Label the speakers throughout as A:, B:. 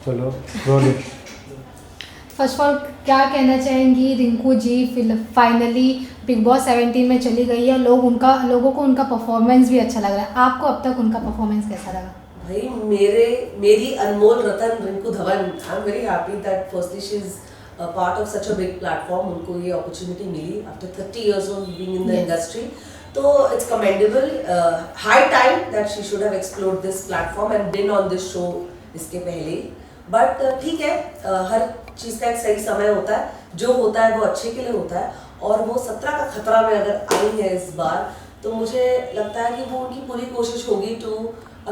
A: चलो roll it.
B: First of all क्या कहना चाहेंगी Rinku ji finally Bigg Boss 17 में चली गई है, लोगों को उनका परफॉर्मेंस भी अच्छा लग रहा है, आपको अब तक उनका परफॉर्मेंस कैसा लगा?
C: भाई मेरी अनमोल रतन Rinku Dhawan, I am very happy that firstly she is part of such a big platform. उनको ये अपॉर्चुनिटी मिली after 30 years of being in the industry, तो it's commendable, high time that she should have explored this platform and been on this show इसके पहले। But ठीक है, हर चीज़ का एक सही समय होता है, जो होता है वो अच्छे के लिए होता है, और वो 17 का खतरा में अगर आई है इस बार, तो मुझे लगता है कि वो उनकी पूरी कोशिश होगी टू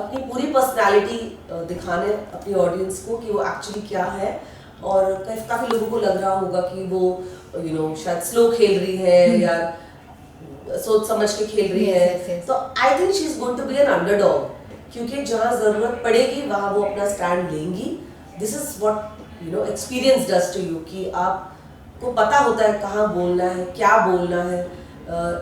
C: अपनी पूरी पर्सनालिटी दिखाने अपनी ऑडियंस को कि वो एक्चुअली क्या है। और काफ़ी लोगों को लग रहा होगा कि वो शायद स्लो खेल रही है या सोच समझ के खेल रही है, तो I think she is going to be an underdog, क्योंकि जहाँ ज़रूरत पड़ेगी वहाँ वो अपना स्टैंड लेंगी। This is what experience does to you, कि आपको पता होता है कहाँ बोलना है, क्या बोलना है,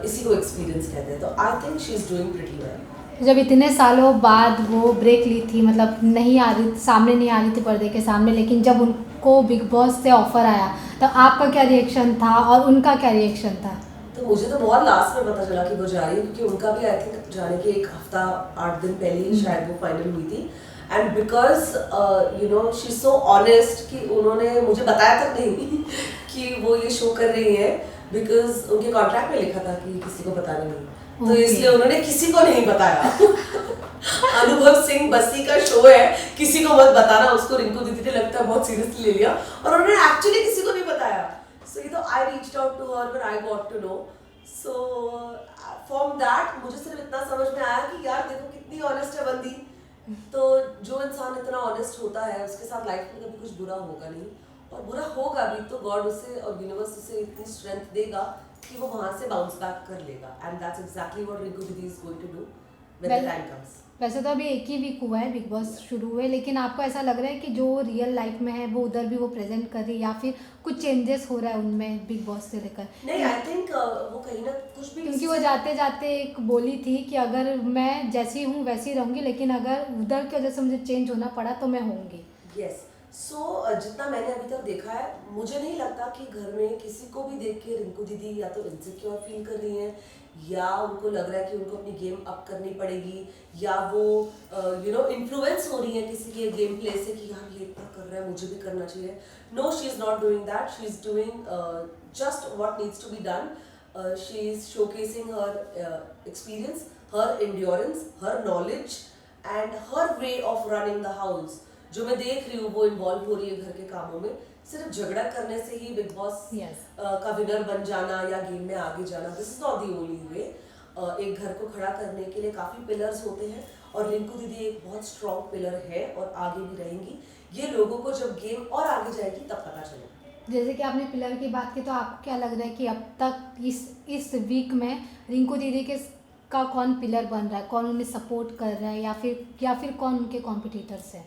C: इसी को एक्सपीरियंस कहते हैं। तो I think she is doing pretty well.
B: जब इतने सालों बाद वो ब्रेक ली थी, मतलब नहीं आ रही सामने, नहीं आ रही थी पर्दे के सामने, लेकिन जब उनको बिग बॉस से ऑफर आया तो आपका क्या रिएक्शन था और उनका क्या रिएक्शन था?
C: तो मुझे तो बहुत लास्ट में पता चला कि वो जा रही है, क्योंकि उनका भी आई थिंक जाने के एक हफ्ता 8 दिन पहले ही शायद वो फाइनल हुई थी। And because she so honest कि उन्होंने मुझे बताया तक नहीं कि वो ये शो कर रही है, बिकॉज उनके कॉन्ट्रैक्ट में लिखा था कि किसी को बताना नहीं, तो इसलिए उन्होंने किसी को नहीं बताया। अनुभव सिंह बस्सी का शो है, किसी को मत बताना, उसको रिंकू दीदी ने लगता है बहुत सीरियसली ले लिया, और उन्होंने एक्चुअली किसी को नहीं बताया। So I reached out to her when I got to know. So from that मुझे सिर्फ इतना समझ में आया कि यार देखो कितनी ऑनेस्ट है बंदी। तो जो इंसान इतना ऑनेस्ट होता है उसके साथ लाइफ में कभी कुछ बुरा होगा नहीं, और बुरा होगा भी तो गॉड उसे और यूनिवर्स उसे इतनी स्ट्रेंथ देगा कि वो वहाँ से बाउंस बैक कर लेगा। And that's exactly what Rinku didi is going to do when the time comes.
B: वैसे तो अभी एक ही वीक हुआ है बिग बॉस शुरू हुए, लेकिन आपको ऐसा लग रहा है कि जो रियल लाइफ में है वो उधर भी वो प्रेजेंट कर रही है, या फिर कुछ चेंजेस हो रहा है उनमें बिग बॉस से लेकर?
C: नहीं, आई थिंक वो कहीं ना कुछ भी,
B: क्योंकि वो जाते जाते एक बोली थी कि अगर मैं जैसी हूँ वैसी रहूँगी, लेकिन अगर उधर की वजह से मुझे चेंज होना पड़ा तो मैं होंगी।
C: यस। सो जितना मैंने अभी तक देखा है, मुझे नहीं लगता कि घर में किसी को भी देख के रिंकू दीदी या तो इनसिक्योर फील कर रही हैं, या उनको लग रहा है कि उनको अपनी गेम अप करनी पड़ेगी, या वो इन्फ्लुएंस हो रही है किसी के गेम प्ले से कि यार ये इतना कर रहा है मुझे भी करना चाहिए। No, she is not doing that, she is doing just what needs to be done. She is showcasing her experience, her endurance, her knowledge and her way of running the house. जो मैं देख रही हूँ वो involve हो रही है घर के कामों में। सिर्फ झगड़ा करने से ही बिग बॉस का विनर बन जाना या गेम में आगे जाना, this is not the only way. एक घर को खड़ा करने के लिए काफ़ी पिलर्स होते हैं, और रिंकू दीदी एक बहुत स्ट्रॉन्ग पिलर है और आगे भी रहेंगी। ये लोगों को जब गेम और आगे जाएगी तब पता चलेगा।
B: जैसे कि आपने पिलर की बात की, तो आपको क्या लग रहा है कि अब तक इस वीक में रिंकू दीदी का कौन पिलर बन रहा है, कौन उन्हें सपोर्ट कर रहा है, या फिर कौन उनके कॉम्पिटिटर्स है?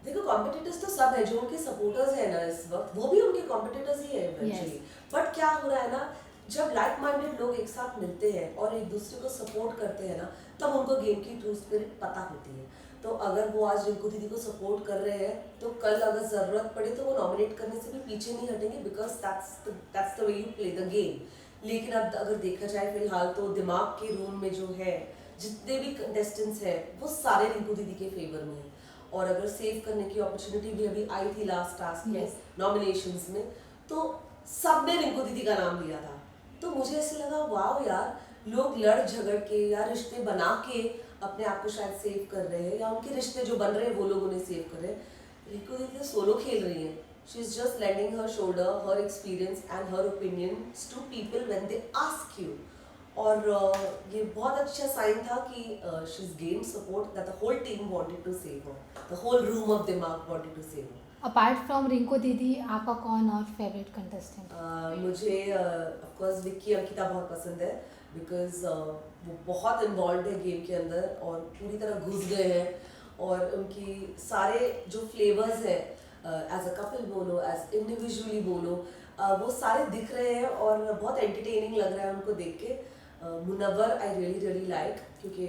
C: देखो, कॉम्पिटिटर्स तो सब है, जो उनके सपोर्टर्स है ना इस वक्त, वो भी उनके कॉम्पिटिटर्स ही है इवेंचुअली। बट क्या हो रहा है ना, जब लाइक माइंडेड लोग एक साथ मिलते हैं और एक दूसरे को सपोर्ट करते हैं ना, तब उनको गेम की ट्रू स्पिरिट पता होती है। तो अगर वो आज रिंकू दीदी को सपोर्ट कर रहे हैं, तो कल अगर ज़रूरत पड़े तो वो नॉमिनेट करने से भी पीछे नहीं हटेंगे, because that's the way you play the game. लेकिन अब अगर देखा जाए फिलहाल तो दिमाग के रूम में जो है, जितने भी कंटेस्टेंट्स हैं वो सारे रिंकू दीदी के फेवर में हैं। और अगर सेव करने की अपॉर्चुनिटी भी अभी आई थी लास्ट टास्क में, नॉमिनेशंस में, तो सब ने रिंकू दीदी का नाम लिया था। तो मुझे ऐसे लगा वाह यार, लोग लड़ झगड़ के या रिश्ते बना के अपने आप को शायद सेव कर रहे हैं, या उनके रिश्ते जो बन रहे हैं वो लोग उन्हें सेव कर रहे हैं। रिंकू दीदी तो सोलो खेल रही हैं। She is just lending her shoulder, her experience and her opinions to people when they ask you. और ये बहुत अच्छा साइन था कि she is gain support, that the whole team wanted to save her, the whole room of दिमाग wanted to save her.
B: Apart from Rinku didi, आपका कौन और फेवरेट कंटेस्टेंट?
C: मुझे ऑफ कोर्स विक्की अंकिता बहुत पसंद है, बिकॉज वो बहुत इन्वॉल्व है गेम के अंदर और पूरी तरह घुस गए हैं, और उनकी सारे जो फ्लेवर्स हैं, एज अ कपल बोलो, एज इंडिविजुअली बोलो, वो सारे दिख रहे हैं और बहुत एंटरटेनिंग लग रहा है उनको देख के। मुनव्वर आई रियली लाइक, क्योंकि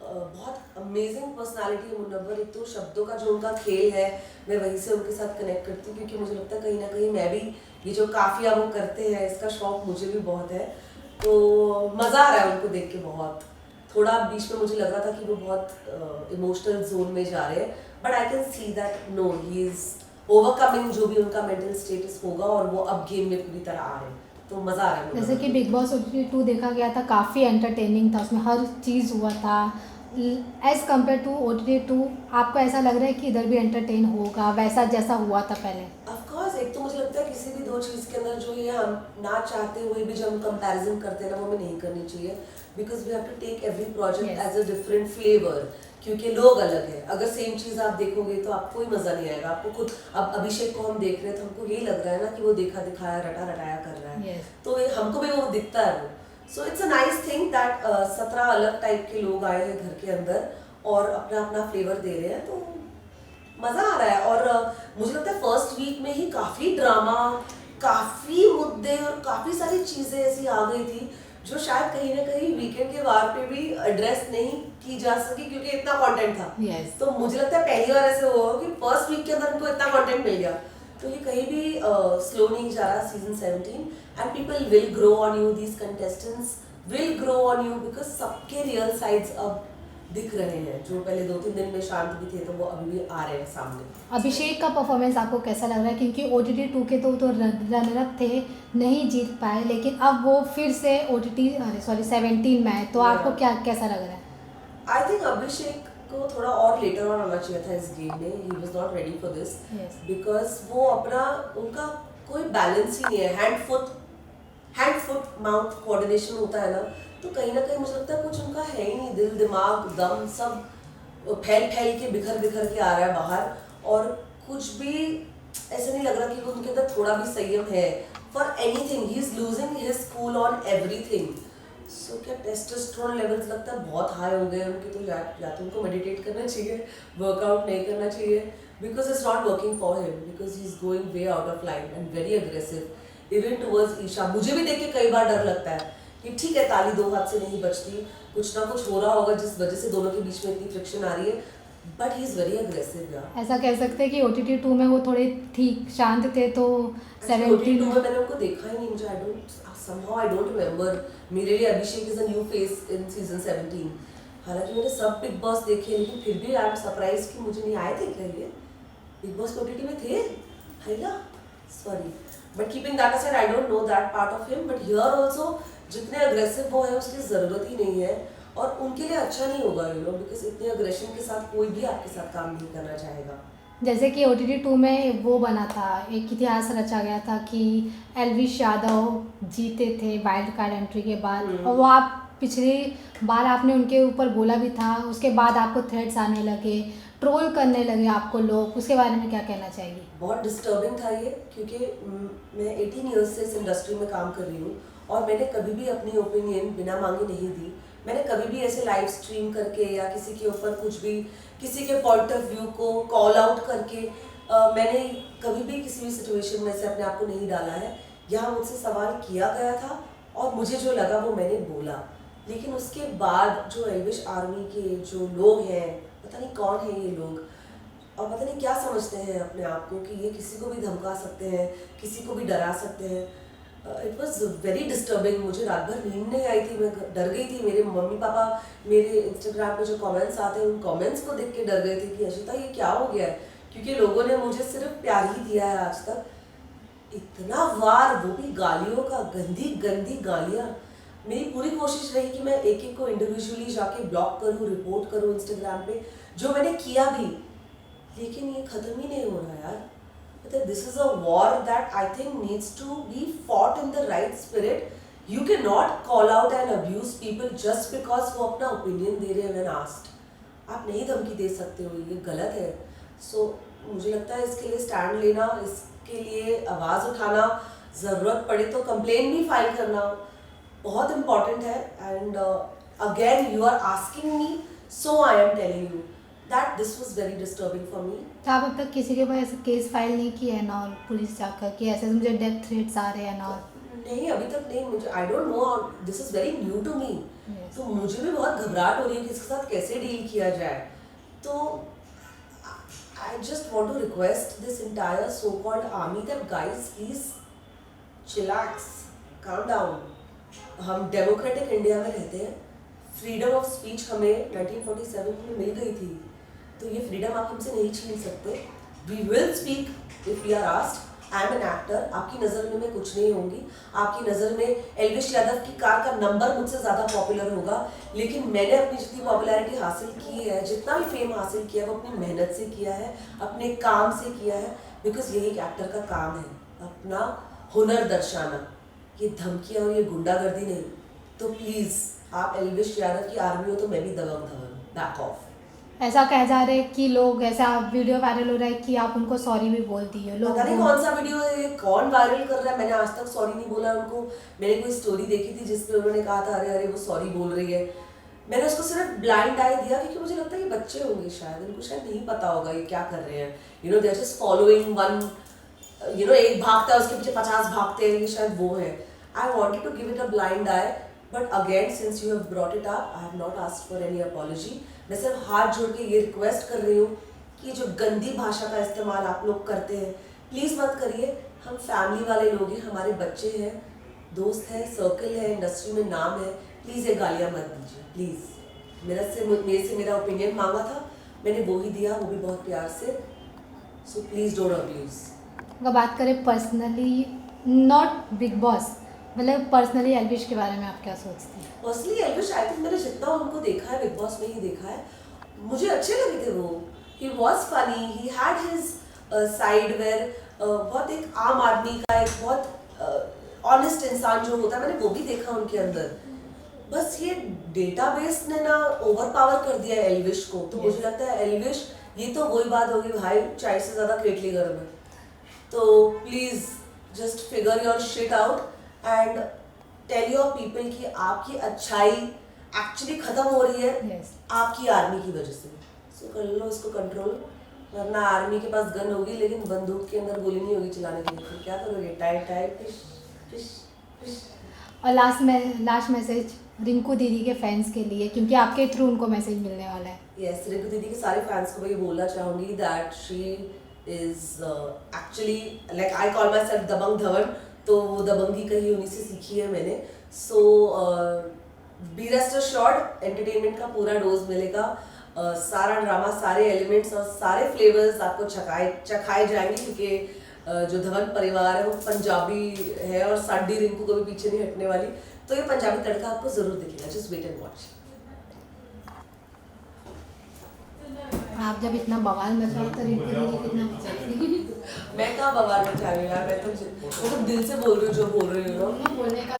C: बहुत अमेजिंग पर्सनालिटी है मुनव्वर। एक तो शब्दों का जो उनका खेल है, मैं वहीं से उनके साथ कनेक्ट करती हूँ, क्योंकि मुझे लगता है कहीं ना कहीं मैं भी ये जो काफिया वो करते हैं इसका शौक मुझे भी बहुत है। तो मज़ा आ रहा है उनको देख के बहुत। थोड़ा बीच में मुझे लग रहा था कि वो बहुत इमोशनल जोन में जा रहे हैं, but I can see that no, he is overcoming जो भी उनका मेंटल स्टेटस होगा, और वो अब गेम में पूरी तरह आ रहे हैं। तो मज़ा आ रहा है
B: जैसे कि बिग बॉस OTT 2 देखा गया था, काफ़ी एंटरटेनिंग था, उसमें हर चीज़ हुआ था। एज़ कम्पेयर टू OTT 2, आपको ऐसा लग रहा है कि इधर भी एंटरटेन होगा वैसा जैसा हुआ था पहले?
C: ऑफ कोर्स, एक तो मुझे लगता है किसी भी दो चीज़ के अंदर जो ये हम ना चाहते हुए भी जब हम कंपैरिजन करते हैं ना, वो हमें नहीं करनी चाहिए, because we have to take every project
B: Yes.
C: As a different flavour, क्योंकि लोग अलग है। अगर सेम चीज़ आप देखोगे तो आपको ही मज़ा नहीं आएगा। आपको खुद, अब अभिषेक को हम देख रहे हैं तो हमको यही लग रहा है ना कि वो देखा दिखाया रटा रटाया कर रहा है।
B: Yes.
C: तो ये हमको भी वो दिखता है वो। So it's a nice thing that 17 अलग टाइप के लोग आए हैं घर के अंदर और अपना अपना फ्लेवर दे रहे हैं, तो मजा आ रहा है। और मुझे लगता है फर्स्ट वीक में ही काफी ड्रामा, काफी मुद्दे और काफी सारी चीजें ऐसी आ गई थी जो शायद कहीं ना कहीं वीकेंड के वार पे भी एड्रेस नहीं की जा सकी, क्योंकि इतना कंटेंट था।
B: Yes.
C: तो मुझे लगता है पहली बार ऐसे हुआ कि फर्स्ट वीक के अंदर उनको इतना कंटेंट मिल गया। तो ये कहीं भी स्लो नहीं जा रहा season 17, and people will grow on you, these contestants will grow on you, because सबके रियल साइड्स अब दिख रहे हैं। जो पहले 2-3 दिन में शांत भी थे, तो वो अभी भी आ रहे हैं सामने।
B: अभिषेक का परफॉर्मेंस आपको कैसा लग रहा है? क्योंकि OTT 2 के तो रनर अप थे, नहीं जीत पाए, लेकिन अब वो फिर से OTT 17 में है, तो आपको क्या कैसा लग रहा है?
C: आई थिंक अभिषेक को थोड़ा और लेटर ऑन आना चाहिए था इस गेम में। He was not ready for this,
B: Yes.
C: Because वो अपना, उनका कोई बैलेंस ही नहीं है। हैंड फुट माउथ कोऑर्डिनेशन होता है ना, तो कहीं ना कहीं मुझे लगता है कुछ उनका है ही नहीं। दिल दिमाग दम सब फैल फैल के बिखर बिखर के आ रहा है बाहर, और कुछ भी ऐसा नहीं लग रहा कि वो उनके अंदर थोड़ा भी संयम है for anything. He is losing his cool on everything. So क्या टेस्टोस्टेरोन लेवल्स लगता है बहुत हाई हो गए उनके, तो या तो उनको मेडिटेट करना चाहिए, वर्कआउट नहीं करना चाहिए, because it's not working for him, because he is going way out of line and very aggressive even towards Isha. मुझे भी देख के कई बार डर लगता है कि ठीक है, ताली दो हाथ से नहीं बचती, कुछ ना कुछ हो रहा होगा जिस वजह से दोनों के बीच में इतनी फ्रिक्शन आ रही है, but he is very aggressive यार।
B: ऐसा कह सकते हैं कि OTT 2 में वो थोड़े ठीक शांत थे, तो
C: 17 में
B: 17
C: मैंने उनको देखा ही नहीं। मुझे आई डोंट रिमेम्बर। मेरे लिए Abhishek is a new face in season 17। हालांकि मैंने सब बिग बॉस देखे, लेकिन फिर भी आई एम सरप्राइज कि मुझे नहीं आए थे क्या ये बिग बॉस OTT में थे, है ना? Sorry, but keeping that aside, I don't know that part of him, but here also जितने अग्रेसिव वो है उसकी ज़रूरत ही नहीं है, और उनके लिए अच्छा नहीं होगा बिकॉज इतने अग्रेशन के साथ कोई भी आपके साथ काम नहीं करना चाहेगा।
B: जैसे कि OTT 2 में वो बना था, एक इतिहास रचा गया था कि एल्विश यादव जीते थे वाइल्ड कार्ड एंट्री के बाद, और वो आप पिछली बार आपने उनके ऊपर बोला भी था, उसके बाद आपको थ्रेड्स आने लगे, ट्रोल करने लगे आपको लोग, उसके बारे में क्या कहना चाहिए?
C: बहुत डिस्टर्बिंग था ये, क्योंकि मैं 18 ईयर्स से इस इंडस्ट्री में काम कर रही हूँ, और मैंने कभी भी अपनी ओपिनियन बिना मांगे नहीं दी। मैंने कभी भी ऐसे लाइव स्ट्रीम करके या किसी के ऊपर कुछ भी, किसी के पॉइंट ऑफ व्यू को कॉल आउट करके मैंने कभी भी किसी भी सिचुएशन में से अपने आप को नहीं डाला है। यहाँ मुझसे सवाल किया गया था और मुझे जो लगा वो मैंने बोला, लेकिन उसके बाद जो एल्विश आर्मी के जो लोग हैं, पता नहीं कौन है ये लोग, और पता नहीं क्या समझते हैं अपने आप को कि ये किसी को भी धमका सकते हैं, किसी को भी डरा सकते हैं। It was very disturbing. मुझे रात भर नींद नहीं आई थी, मैं डर गई थी। मेरे मम्मी पापा मेरे इंस्टाग्राम पे जो कमेंट्स आते हैं उन कमेंट्स को देख के डर गए थे कि अशिता ये क्या हो गया है, क्योंकि लोगों ने मुझे सिर्फ प्यार ही दिया है आज तक। इतना वार, वो भी गालियों का, गंदी गंदी गालियाँ। मेरी पूरी कोशिश रही कि मैं एक एक को इंडिविजुअली जाके ब्लॉक करूँ, रिपोर्ट करूँ इंस्टाग्राम पे, जो मैंने किया भी, लेकिन ये खत्म ही नहीं हो रहा यार। This is a war that I think needs to be fought in the right spirit. You cannot call out and abuse people just because वो अपना opinion दे रहे हैं when asked. आप नहीं धमकी दे सकते हो, ये गलत है। So मुझे लगता है इसके लिए स्टैंड लेना, इसके लिए आवाज़ उठाना, ज़रूरत पड़े तो कंप्लेन भी फाइल करना बहुत इम्पॉर्टेंट है। And again you are asking me, so I am telling you that this was very disturbing for me.
B: तो आप अब तक किसी के पास ऐसे केस फाइल नहीं किया है ना, और पुलिस जाकर कि ऐसे मुझे डेथ थ्रेट्स आ रहे हैं ना?
C: नहीं, अभी तक नहीं। मुझे I don't know, this is very new to me. तो मुझे भी बहुत घबराहट हो रही है कि इसके साथ कैसे डील किया जाए। तो I just want to request this entire so-called army that guys please chillax, calm down. हम डेमोक्रेटिक इंडिया में रहते हैं, फ्रीडम ऑफ स्पीच हमें 1947 में मिल गई थी, तो ये फ्रीडम आप हमसे नहीं छीन सकते। We will speak if we are asked. I am an actor, आपकी नज़र में मैं कुछ नहीं होंगी, आपकी नज़र में एल्विश यादव की कार का नंबर मुझसे ज़्यादा पॉपुलर होगा, लेकिन मैंने अपनी जितनी पॉपुलैरिटी हासिल की है, जितना भी फेम हासिल किया है वो अपनी मेहनत से किया है, अपने काम से किया है, बिकॉज यही एक एक्टर का काम है, अपना हुनर दर्शाना, ये धमकियाँ और ये गुंडागर्दी नहीं। तो प्लीज़ आप एल्विश यादव की आर्मी हो तो मैं भी दबंग धवन, बैक ऑफ।
B: ऐसा कहा जा रहा है कि लोग, ऐसा वीडियो वायरल हो रहा है कि आप उनको सॉरी भी बोलती हो। लोग
C: पता नहीं कौन सा वीडियो है, कौन वायरल कर रहा है, मैंने आज तक सॉरी नहीं बोला उनको। मैंने कोई स्टोरी देखी थी जिसमें उन्होंने कहा था अरे अरे वो सॉरी बोल रही है, मैंने उसको सिर्फ ब्लाइंड आई दिया क्योंकि मुझे लगता है ये बच्चे होंगे, शायद इनको शायद नहीं पता होगा ये क्या कर रहे हैं। You know they are just following one, you know एक भागता है उसके पीछे 50 भागते हैं, ये शायद वो है। I wanted to give it a blind eye, but again since you have brought it up, I have not asked for any apology. मैं सिर्फ हाथ जोड़ के ये रिक्वेस्ट कर रही हूँ कि जो गंदी भाषा का इस्तेमाल आप लोग करते हैं प्लीज़ मत करिए। हम फैमिली वाले लोग हैं, हमारे बच्चे हैं, दोस्त हैं, सर्कल है, इंडस्ट्री में नाम है, प्लीज़ ये गालियाँ मत दीजिए प्लीज़। मेरे से मेरा ओपिनियन मांगा था, मैंने वो ही दिया, वो भी बहुत प्यार से। So please don't abuse.
B: अगर बात करें पर्सनली, नॉट बिग बॉस, मतलब पर्सनली एल्विश के बारे में आप क्या सोचती हैं?
C: पर्सनली एल्विश आई थिंक मैंने जितना उनको देखा है बिग बॉस में ही देखा है, मुझे अच्छे लगे थे वो। He was funny, he had his side where, बहुत एक आम आदमी का, एक बहुत ऑनेस्ट इंसान जो होता है, मैंने वो भी देखा उनके अंदर। बस ये डेटाबेस ने ना ओवर पावर कर दिया है एल्विश को, तो मुझे लगता है एल्विश, ये तो वही बात होगी भाई, चाय से ज़्यादा केटली गर्म है। तो please just figure your shit out and tell your people कि आपकी अच्छाई एक्चुअली खत्म हो रही है आपकी आर्मी की वजह से। सो कर लो इसको कंट्रोल, वरना आर्मी के पास गन होगी लेकिन बंदूक के अंदर गोली नहीं होगी चलाने के लिए, फिर क्या करोगे? Tight tight fish fish fish.
B: और लास्ट मैसेज रिंकू दीदी के फैंस के लिए, क्योंकि आपके थ्रू उनको मैसेज मिलने वाला है।
C: यस, रिंकू दीदी के सारे फैंस को मैं ये बोलना चाहूँगी that she is actually like I call myself dabang Dhawan, तो वो दबंगी कहीं उन्हीं से सीखी है मैंने। So be rest assured entertainment का पूरा डोज मिलेगा, सारा ड्रामा, सारे एलिमेंट्स और सारे फ्लेवर्स आपको चखाए जाएंगे, क्योंकि जो धवन परिवार है वो पंजाबी है और साडी रिंकू को भी पीछे नहीं हटने वाली, तो ये पंजाबी तड़का आपको जरूर दिखेगा। Just wait and watch.
B: आप जब इतना बवाल मचाओ तो रिंकू दीदी कितना मचाएगी?
C: मैं कहाँ बवाल मचा रही हूँ यार, मैं तो दिल से बोल रही हूँ जो बोल रही हूँ।
B: बोलने का